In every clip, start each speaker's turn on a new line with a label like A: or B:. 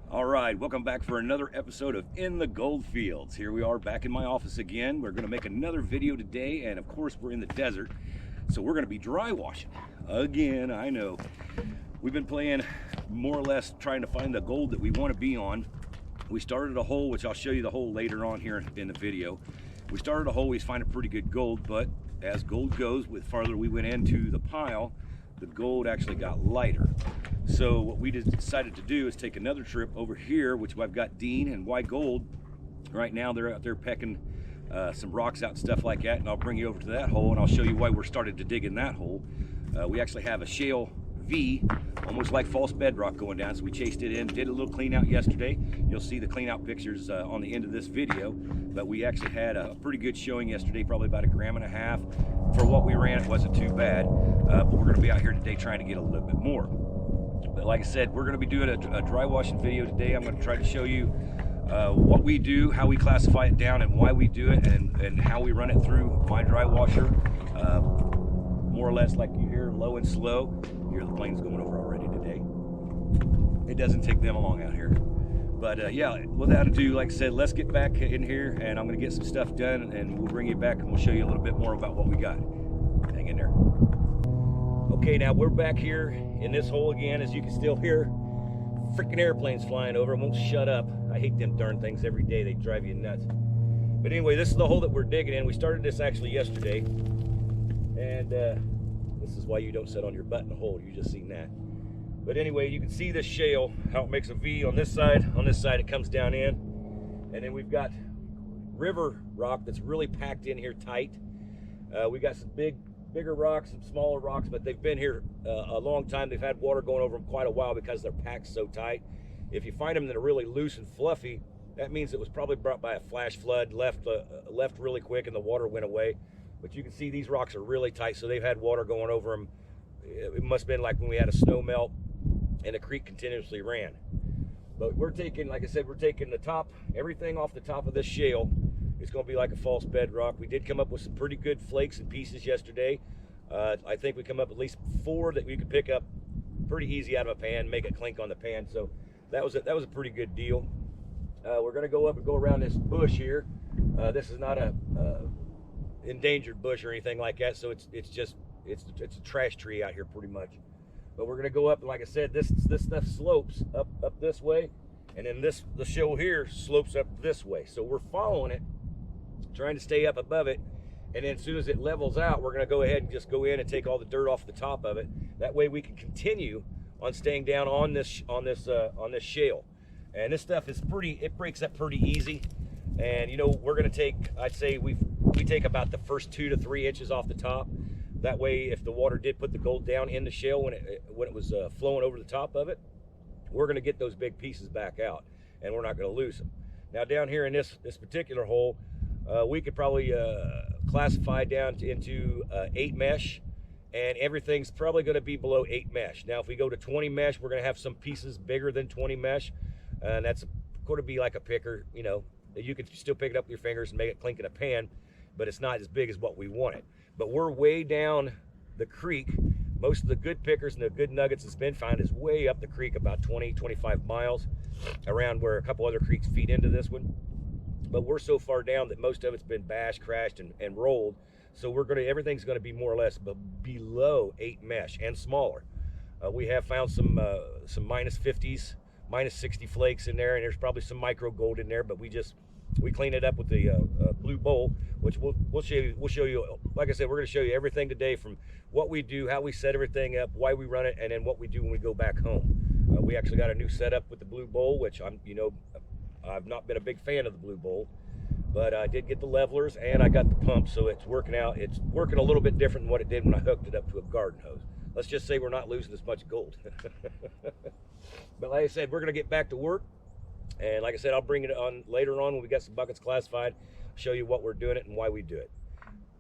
A: All right, welcome back for another episode of In the Gold Fields. Here we are back in my office again. We're going to make another video today, and of course we're in the desert, so we're going to be dry washing again. I know we've been playing more or less trying to find the gold that we want to be on. We started a hole, which I'll show you the hole later on here in the video. We started a hole, we find a pretty good gold, but as gold goes, with farther we went into the pile, the gold actually got lighter. So what we decided to do is take another trip over here, which I've got Dean and Y Gold. Right now they're out there pecking some rocks out and stuff like that, and I'll bring you over to that hole and I'll show you why we're starting to dig in that hole. We actually have a shale V, almost like false bedrock going down, so we chased it in, did a little clean out yesterday. You'll see the clean out pictures on the end of this video, but we actually had a pretty good showing yesterday, probably about 1.5 grams. For what we ran, it wasn't too bad, but we're gonna be out here today trying to get a little bit more. But like I said, we're gonna be doing a dry washing video today. I'm gonna try to show you what we do, how we classify it down, and why we do it, and how we run it through my dry washer. More or less like you hear, low and slow. You hear the planes going over already today. It doesn't take them long out here. But yeah, without ado, like I said, let's get back in here and I'm gonna get some stuff done and we'll bring you back and we'll show you a little bit more about what we got. Hang in there. Okay, now we're back here in this hole again. As you can still hear freaking airplanes flying over. It won't shut up. I hate them darn things every day. They drive you nuts. But anyway, this is the hole that we're digging in. We started this actually yesterday. And this is why you don't sit on your butt in a hole. You just seen that. But anyway, you can see this shale, how it makes a V on this side. On this side, it comes down in. And then we've got river rock that's really packed in here tight. We got some bigger rocks, some smaller rocks, but they've been here a long time. They've had water going over them quite a while because they're packed so tight. If you find them that are really loose and fluffy, that means it was probably brought by a flash flood, left really quick and the water went away. But you can see these rocks are really tight, so they've had water going over them. It must have been like when we had a snow melt and the creek continuously ran. But we're taking, like I said, we're taking the top, everything off the top of this shale. It's going to be like a false bedrock. We did come up with some pretty good flakes and pieces yesterday. I think we come up at least 4 that we could pick up pretty easy out of a pan, make it clink on the pan. So that was a pretty good deal. We're going to go up and go around this bush here. This is not a endangered bush or anything like that, so it's a trash tree out here pretty much. But we're gonna go up, and like I said, this stuff slopes up this way, and then the shale here slopes up this way. So we're following it, trying to stay up above it, and then as soon as it levels out, we're gonna go ahead and just go in and take all the dirt off the top of it. That way we can continue on staying down on this shale. And this stuff is it breaks up pretty easy. And you know, we're gonna take, I'd say we take about the first 2 to 3 inches off the top. That way, if the water did put the gold down in the shale when it was flowing over the top of it, we're gonna get those big pieces back out, and we're not gonna lose them. Now down here in this particular hole, we could probably classify down into 8 mesh, and everything's probably gonna be below 8 mesh. Now, if we go to 20 mesh, we're gonna have some pieces bigger than 20 mesh, and that's gonna be like a picker, you know. You can still pick it up with your fingers and make it clink in a pan, but it's not as big as what we wanted. But we're way down the creek. Most of the good pickers and the good nuggets that's been found is way up the creek, about 20-25 miles, around where a couple other creeks feed into this one. But we're so far down that most of it's been bashed, crashed, and rolled. So everything's gonna be more or less below 8 mesh and smaller. We have found some minus 50s, minus 60 flakes in there, and there's probably some micro gold in there, but we clean it up with the blue bowl, which we'll show you. Like I said, we're going to show you everything today, from what we do, how we set everything up, why we run it, and then what we do when we go back home. We actually got a new setup with the blue bowl, which I've not been a big fan of the blue bowl, but I did get the levelers and I got the pump, so it's working out. It's working a little bit different than what it did when I hooked it up to a garden hose. Let's just say we're not losing as much gold. But like I said, we're going to get back to work. And like I said, I'll bring it on later on when we got some buckets classified, show you what we're doing it and why we do it.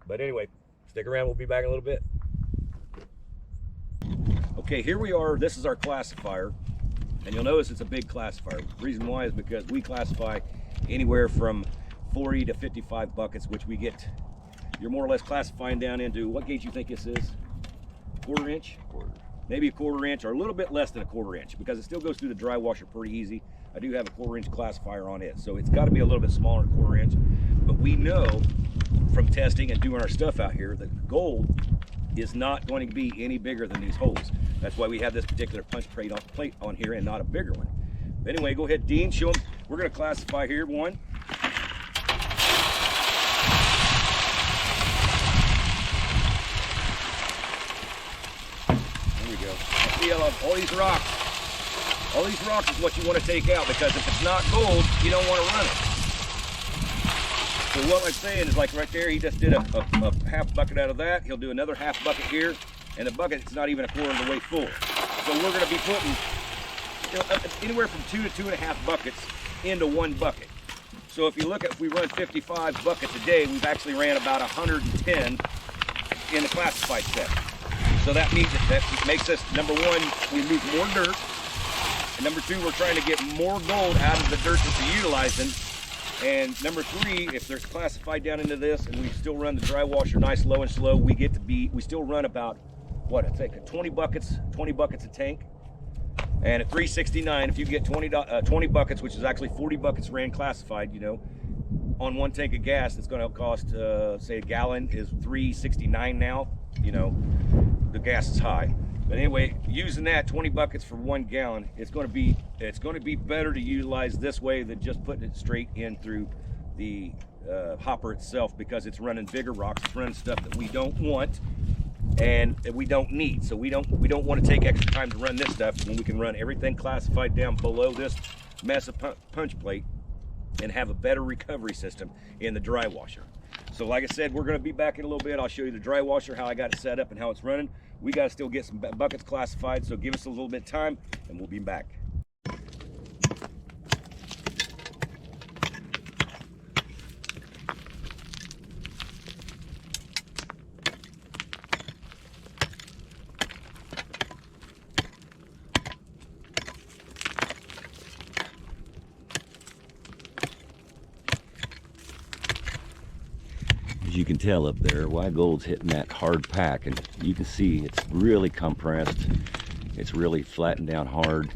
A: But anyway, stick around. We'll be back in a little bit. Okay, here we are. This is our classifier. And you'll notice it's a big classifier. The reason why is because we classify anywhere from 40 to 55 buckets, which we get. You're more or less classifying down into, what gauge you think this is? 1/4 inch? Maybe a 1/4 inch, or a little bit less than a 1/4 inch, because it still goes through the dry washer pretty easy. I do have a 1/4-inch classifier on it, so it's got to be a little bit smaller than 1/4 inch. But we know from testing and doing our stuff out here that gold is not going to be any bigger than these holes. That's why we have this particular punch plate on here and not a bigger one. But anyway, go ahead, Dean, show them. We're going to classify here one. There we go. See all these rocks. All these rocks is what you want to take out, because if it's not gold, you don't want to run it. So what I'm saying is, like right there, he just did a half bucket out of that. He'll do another half bucket here, and the bucket's not even 1/4 of the way full. So we're going to be putting, you know, anywhere from 2 to 2.5 buckets into one bucket. So if you look at, if we run 55 buckets a day, we've actually ran about 110 in the classified set. So that means that makes us, number one, we move more dirt, and number two, we're trying to get more gold out of the dirt that we're utilizing. And number three, if there's classified down into this and we still run the dry washer nice, low and slow, we still run about, what, I think 20 buckets a tank. And at 369, if you get 20 buckets, which is actually 40 buckets ran classified, you know, on one tank of gas, it's going to cost, say a gallon is 369 now, you know, the gas is high. But anyway, using that 20 buckets for 1 gallon, it's going to be better to utilize this way than just putting it straight in through the hopper itself, because it's running bigger rocks, it's running stuff that we don't want and that we don't need. So we don't want to take extra time to run this stuff when we can run everything classified down below this massive punch plate and have a better recovery system in the dry washer. So like I said, we're going to be back in a little bit. I'll show you the dry washer, how I got it set up and how it's running. We got to still get some buckets classified, so give us a little bit of time and we'll be back. As you can tell up there, white gold's hitting that hard pack, and you can see it's really compressed. It's really flattened down hard.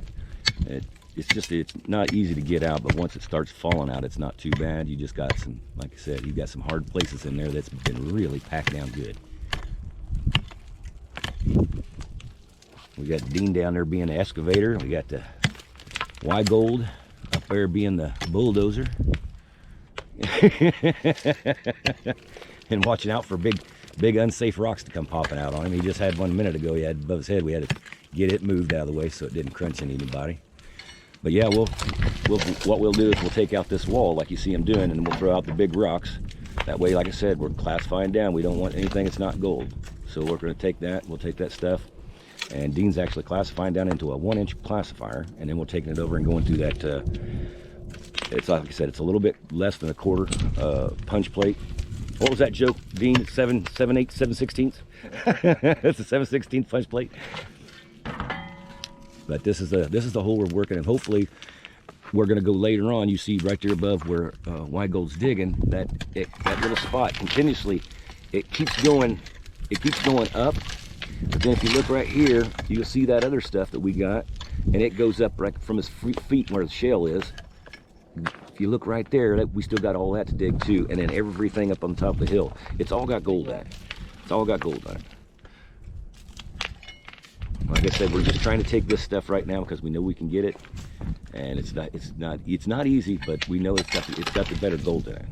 A: It's not easy to get out, but once it starts falling out, it's not too bad. You just got some, like I said, you got some hard places in there that's been really packed down good. We got Dean down there being the excavator. We got the white gold up there being the bulldozer. And watching out for big unsafe rocks to come popping out on him. He just had one a minute ago. He had above his head. We had to get it moved out of the way so it didn't crunch into anybody. But yeah, what we'll do is we'll take out this wall like you see him doing, and we'll throw out the big rocks. That way, like I said, we're classifying down. We don't want anything that's not gold. So we're going to take that. We'll take that stuff, and Dean's actually classifying down into a 1-inch classifier, and then we're taking it over and going through that. It's like I said, it's a little bit less than a 1/4 punch plate. What was that joke, Dean? 7 7/16? It's a 7/16 punch plate. But this is the hole we're working, and hopefully we're going to go later on. You see right there above where white gold's digging, that little spot continuously, it keeps going up. But then if you look right here, you'll see that other stuff that we got, and it goes up right from his feet where the shale is. If you look right there, we still got all that to dig too, and then everything up on top of the hill. It's all got gold on it. It's all got gold on it. Like I said, we're just trying to take this stuff right now because we know we can get it, and it's not easy, but we know it's got the better gold in it.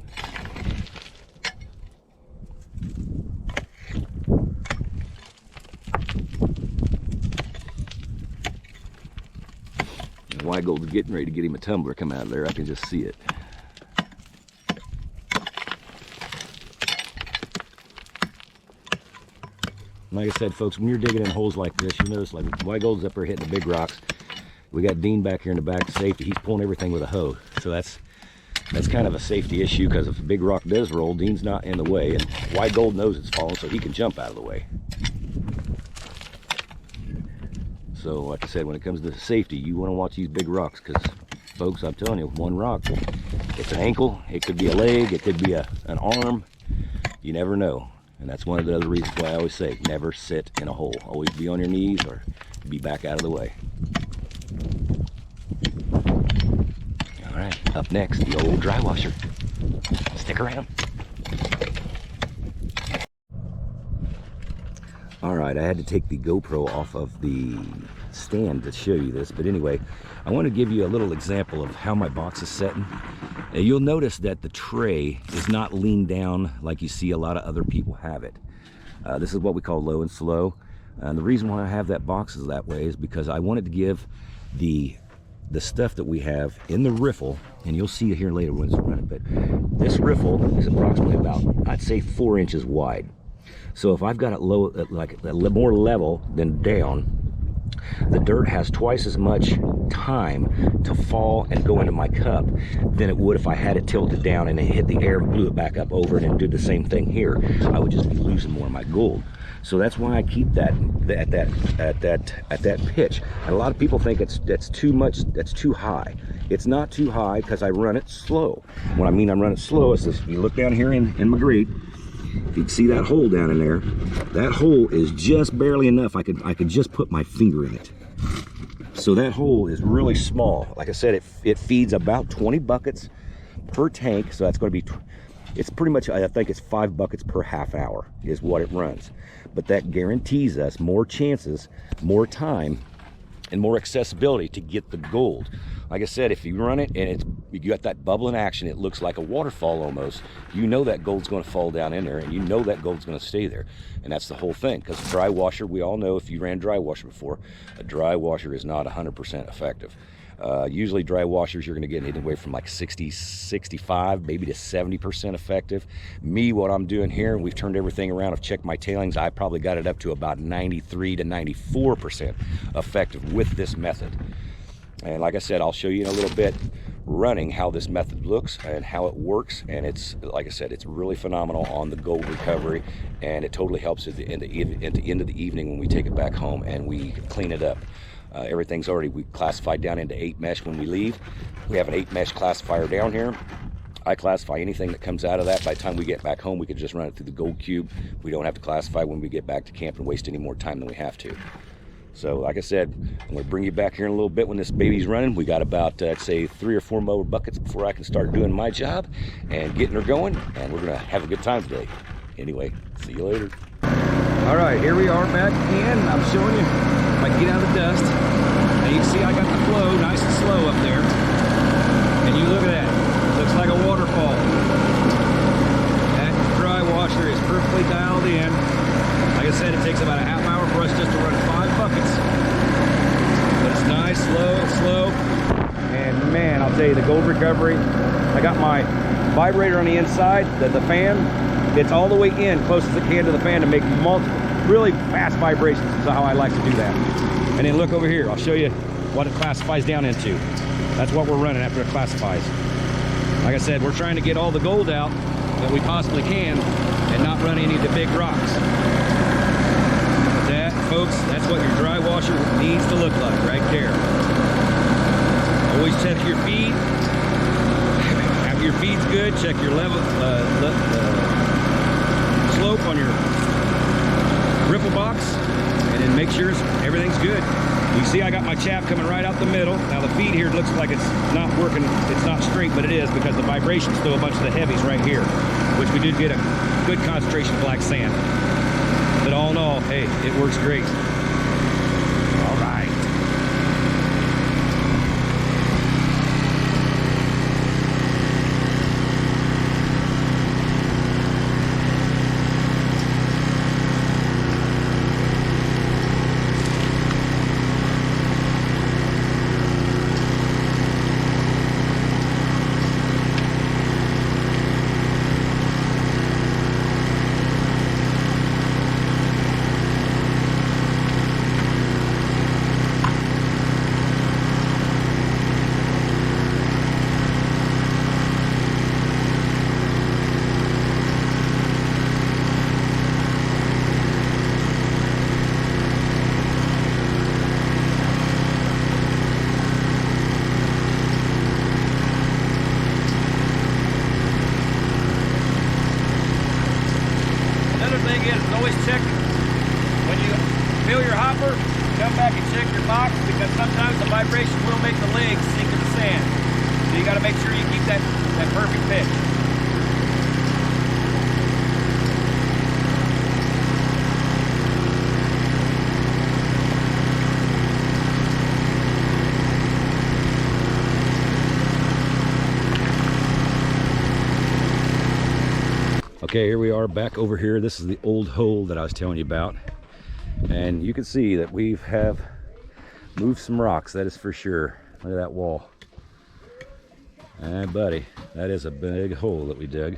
A: And white gold is getting ready to get him a tumbler come out of there. I can just see it. Like I said, folks, when you're digging in holes like this, you notice like white gold's up there hitting the big rocks. We got Dean back here in the back, safety. He's pulling everything with a hoe. So that's kind of a safety issue, because if a big rock does roll, Dean's not in the way, and white gold knows it's falling, so he can jump out of the way. So like I said, when it comes to safety, you want to watch these big rocks, because folks, I'm telling you, one rock, it's an ankle, it could be a leg, it could be an arm. You never know. And that's one of the other reasons why I always say, never sit in a hole. Always be on your knees or be back out of the way. right, up next, the old dry washer. Stick around. All right, I had to take the GoPro off of the stand to show you this, but anyway, I want to give you a little example of how my box is setting. You'll notice that the tray is not leaned down like you see a lot of other people have it. This is what we call low and slow. And the reason why I have that box is that way is because I wanted to give the stuff that we have in the riffle, and you'll see it here later when it's running, but this riffle is approximately about, I'd say, 4 inches wide. So if I've got it low, like more level than down, the dirt has twice as much time to fall and go into my cup than it would if I had it tilted down and it hit the air and blew it back up over it and did the same thing here. I would just be losing more of my gold. So that's why I keep that at that pitch. And a lot of people think that's too much, that's too high. It's not too high because I run it slow. What I mean I run it slow is this. You look down here in my grate. If you can see that hole down in there, that hole is just barely enough. I could just put my finger in it. So that hole is really small. Like I said, it feeds about 20 buckets per tank. So that's going to be, it's pretty much, I think it's 5 buckets per half hour is what it runs. But that guarantees us more chances, more time, and more accessibility to get the gold. Like I said, if you run it and you got that bubbling action, it looks like a waterfall almost. You know that gold's going to fall down in there, and you know that gold's going to stay there. And that's the whole thing. Because dry washer, we all know, if you ran dry washer before, a dry washer is not 100% effective. Usually dry washers, you're going to get anywhere from like 60, 65, maybe to 70% effective. Me, what I'm doing here, we've turned everything around. I've checked my tailings. I probably got it up to about 93 to 94% effective with this method. And like I said, I'll show you in a little bit running how this method looks and how it works. And it's, like I said, it's really phenomenal on the gold recovery, and it totally helps at the end of the evening when we take it back home and we clean it up. Everything's already, we classified down into 8 mesh when we leave. We have an 8 mesh classifier down here. I classify anything that comes out of that. By the time we get back home, we can just run it through the gold cube. We don't have to classify when we get back to camp and waste any more time than we have to. So like I said, I'm going to bring you back here in a little bit when this baby's running. We got about, I'd say, 3 or 4 more buckets before I can start doing my job and getting her going. And we're going to have a good time today. Anyway, see you later. All right, here we are back again. I'm showing you if I can get out of the dust. And you can see I got the flow nice and slow up there. And you look at that. Looks like a waterfall. That dry washer is perfectly dialed in. Like I said, it takes about a half hour for us just to run 5 buckets. But it's nice, slow. And man, I'll tell you, the gold recovery, I got my vibrator on the inside, the fan, it's all the way in, close as it can to the fan to make multiple, really fast vibrations is how I like to do that. And then look over here, I'll show you what it classifies down into. That's what we're running after it classifies. Like I said, we're trying to get all the gold out that we possibly can and not run any of the big rocks. That, folks, that's what your dry washer needs to look like right there. Always check your feed. After your feed's good, check your level, slope on your riffle box, and then make sure everything's good. You see I got my chaff coming right out the middle. Now the feed here looks like it's not working, it's not straight, but it is because the vibrations throw a bunch of the heavies right here, which we did get a good concentration of black sand. But all in all, hey, it works great. All right. Always check when you fill your hopper, come back and check your box, because sometimes the vibration will make the legs sink in the sand. you got to make sure you keep that perfect pitch. Okay, here we are back over here. This is the old hole that I was telling you about. And you can see that we have moved some rocks, that is for sure. Look at that wall. And buddy, that is a big hole that we dug.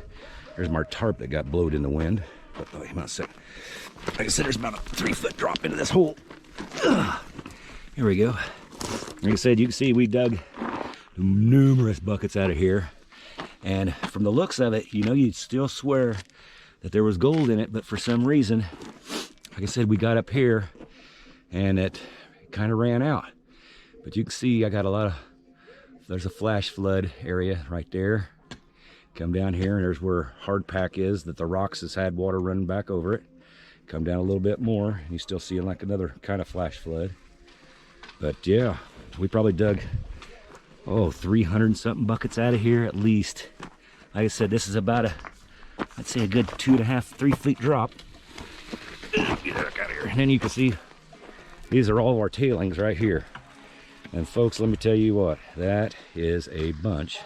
A: There's my tarp that got blowed in the wind. But oh, hang on a second. Like I said, there's about a 3-foot drop into this hole. Here we go. Like I said, you can see we dug numerous buckets out of here. And from the looks of it, you know, you'd still swear that there was gold in it, but for some reason, like I said, we got up here and it kind of ran out. But you can see I got a lot of, there's a flash flood area right there. Come down here and there's where hard pack is, that the rocks has had water running back over it. Come down a little bit more and you still see like another kind of flash flood. But yeah, we probably dug, 300 and something buckets out of here at least. Like I said, this is about I'd say a good 2.5, 3 feet drop. Get that out of here. And then you can see these are all of our tailings right here. And folks, let me tell you what, that is a bunch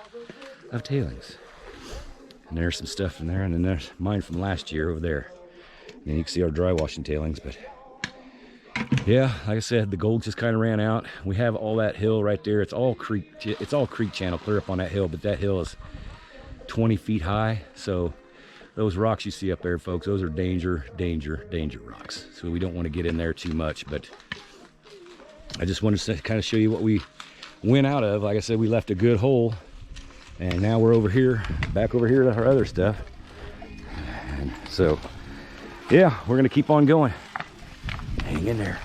A: of tailings. And there's some stuff in there, and then there's mine from last year over there. And you can see our dry washing tailings, but yeah, like I said, the gold just kind of ran out. We have all that hill right there. It's all creek channel clear up on that hill, but that hill is 20 feet high. So those rocks you see up there, folks, those are danger rocks. So we don't want to get in there too much, but I just wanted to kind of show you what we went out of. Like I said, we left a good hole, and now we're over here, back over here to our other stuff. And so yeah, we're gonna keep on going. Hang in there.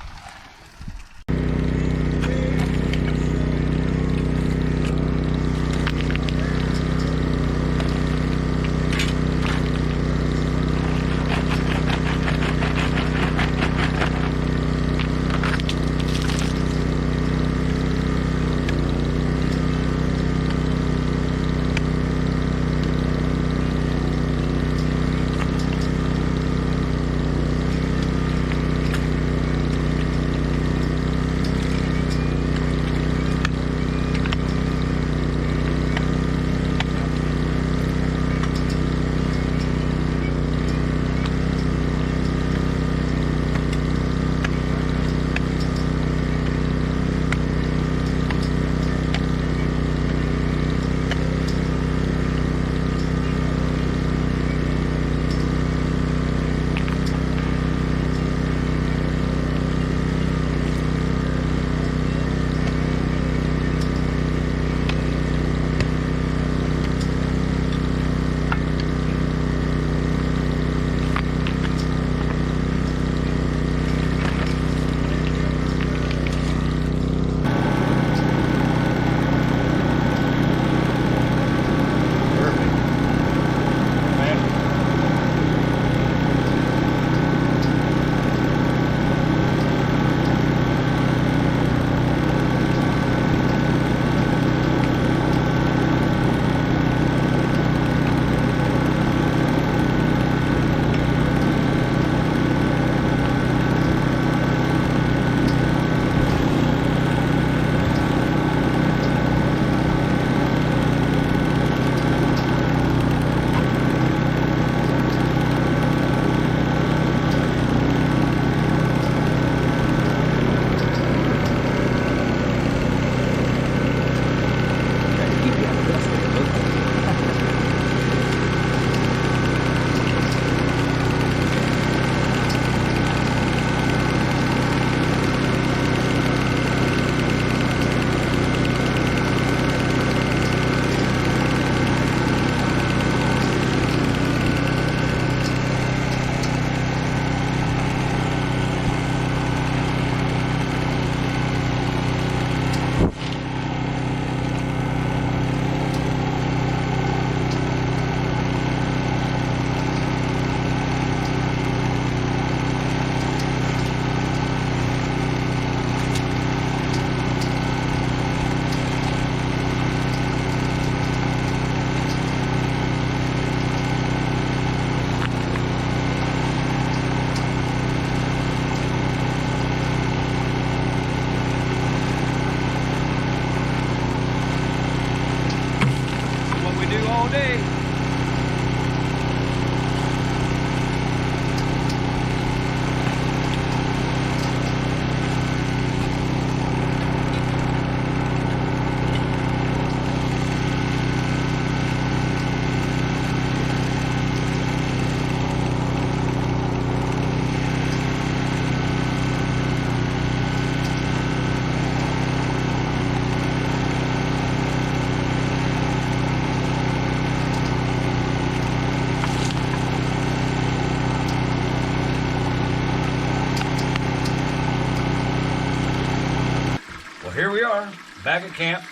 A: here we are, back at camp.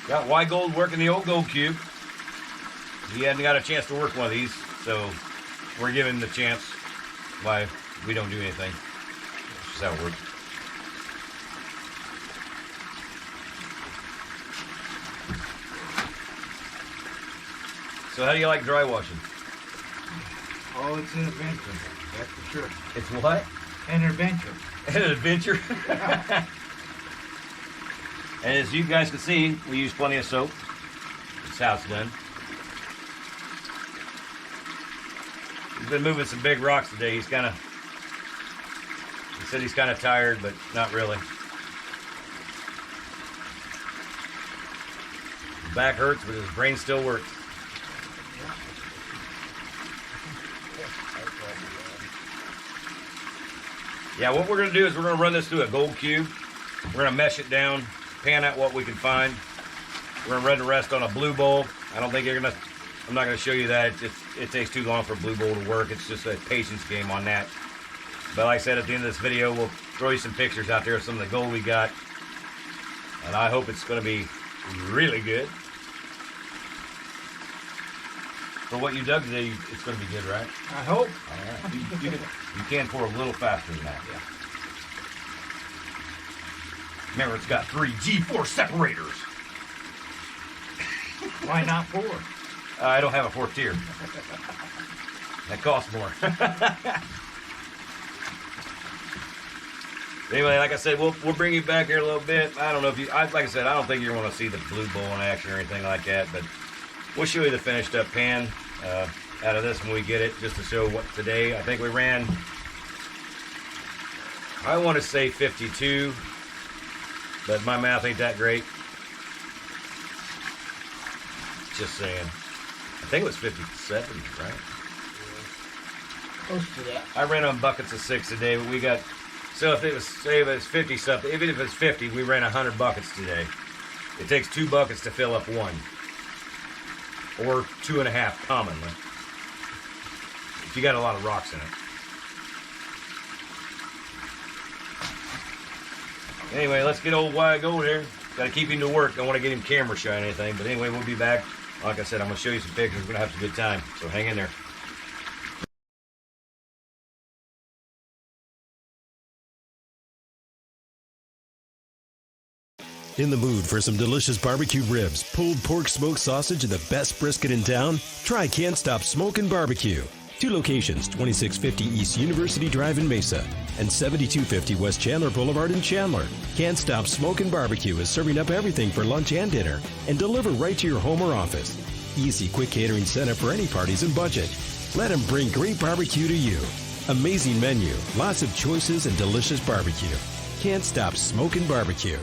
A: Got Y Gold working the old gold cube. He hadn't got a chance to work one of these, so we're giving him the chance. Why we don't do anything. That's just how it works. So how do you like dry washing?
B: Oh, it's an adventure, that's for sure.
A: It's what?
B: An adventure.
A: An adventure. And as you guys can see, we use plenty of soap. That's how it's done. He's been moving some big rocks today. He said he's kind of tired, but not really. His back hurts, but his brain still works. Yeah, what we're gonna do is we're gonna run this through a gold cube. We're gonna mesh it down, pan out what we can find. We're gonna run the rest on a blue bowl. I'm not gonna show you that. It takes too long for a blue bowl to work. It's just a patience game on that. But like I said, at the end of this video, we'll throw you some pictures out there of some of the gold we got. And I hope it's gonna be really good. For what you dug today, it's gonna be good, right?
B: I hope.
A: All right. You can pour a little faster than that.
B: Yeah.
A: Remember, it's got 3 G4 separators.
B: Why not 4?
A: I don't have a 4th tier. That costs more. Anyway, like I said, we'll bring you back here a little bit. I don't know if you, like I said, I don't think you're going to see the blue bowl in action or anything like that, but we'll show you the finished up pan out of this when we get it, just to show what today. I think we ran, I want to say 52, but my math ain't that great. Just saying. I think it was 57, right?
B: Close to that.
A: I ran on buckets of 6 today, but we got, so if it was, say if it's 50 something, even if it's 50, we ran 100 buckets today. It takes 2 buckets to fill up 1. Or 2.5 commonly. If you got a lot of rocks in it. Anyway, let's get old Y Gold here. Got to keep him to work. Don't want to get him camera shy or anything. But anyway, we'll be back. Like I said, I'm going to show you some pictures. We're going to have some good time. So hang in there.
C: In the mood for some delicious barbecue ribs, pulled pork smoked sausage, and the best brisket in town? Try Can't Stop Smokin' Barbecue. 2 locations, 2650 East University Drive in Mesa and 7250 West Chandler Boulevard in Chandler. Can't Stop Smokin' Barbecue is serving up everything for lunch and dinner and deliver right to your home or office. Easy, quick catering setup for any parties and budget. Let them bring great barbecue to you. Amazing menu, lots of choices, and delicious barbecue. Can't Stop Smokin' Barbecue.